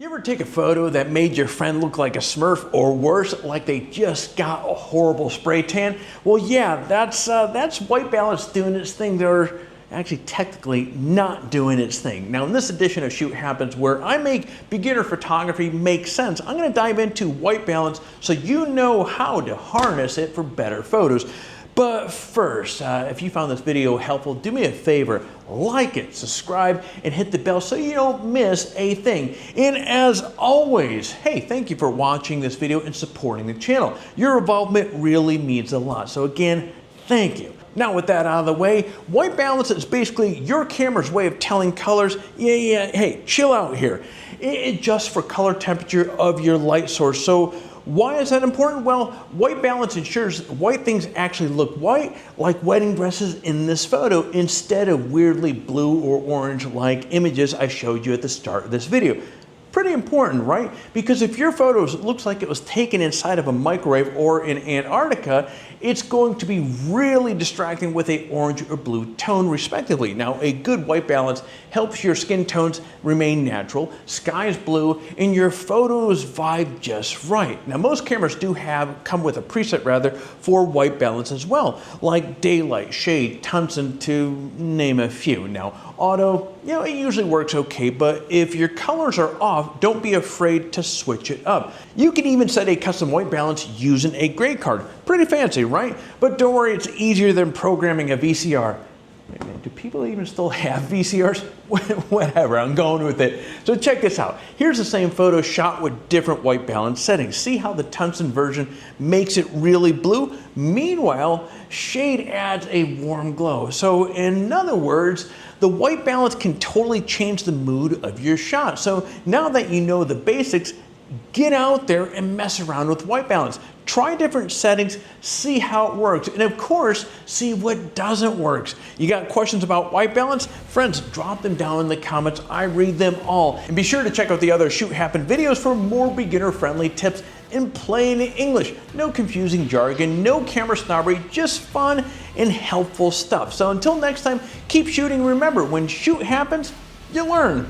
You ever take a photo that made your friend look like a Smurf, or worse, like they just got a horrible spray tan? Well, yeah, that's white balance doing its thing. They're actually technically not doing its thing. Now, in this edition of Shoot Happens, where I make beginner photography make sense, I'm going to dive into white balance so you know how to harness it for better photos. But first, if you found this video helpful, do me a favor, like it, subscribe, and hit the bell so you don't miss a thing. And as always, hey, thank you for watching this video and supporting the channel. Your involvement really means a lot. So again, thank you. Now with that out of the way, white balance is basically your camera's way of telling colors, hey, chill out here. It adjusts for color temperature of your light source. So why is that important? Well, white balance ensures white things actually look white, like wedding dresses in this photo, instead of weirdly blue or orange like images I showed you at the start of this video. Pretty important, right? Because if your photo looks like it was taken inside of a microwave or in Antarctica, it's going to be really distracting with a orange or blue tone respectively. Now, a good white balance helps your skin tones remain natural, sky's blue, and your photos vibe just right. Now, most cameras do come with a preset for white balance as well, like daylight, shade, tungsten, to name a few. Now, auto, it usually works okay, but if your colors are off, don't be afraid to switch it up. You can even set a custom white balance using a gray card. Pretty fancy, right? But don't worry, it's easier than programming a VCR. Do people even still have VCRs? Whatever, I'm going with it. So check this out. Here's the same photo shot with different white balance settings. See how the tungsten version makes it really blue? Meanwhile, shade adds a warm glow. So in other words, the white balance can totally change the mood of your shot. So now that you know the basics, get out there and mess around with white balance. Try different settings, see how it works, and of course, see what doesn't work. You got questions about white balance? Friends, drop them down in the comments. I read them all. And be sure to check out the other Shoot Happen videos for more beginner-friendly tips in plain English. No confusing jargon, no camera snobbery, just fun and helpful stuff. So until next time, keep shooting. Remember, when shoot happens, you learn.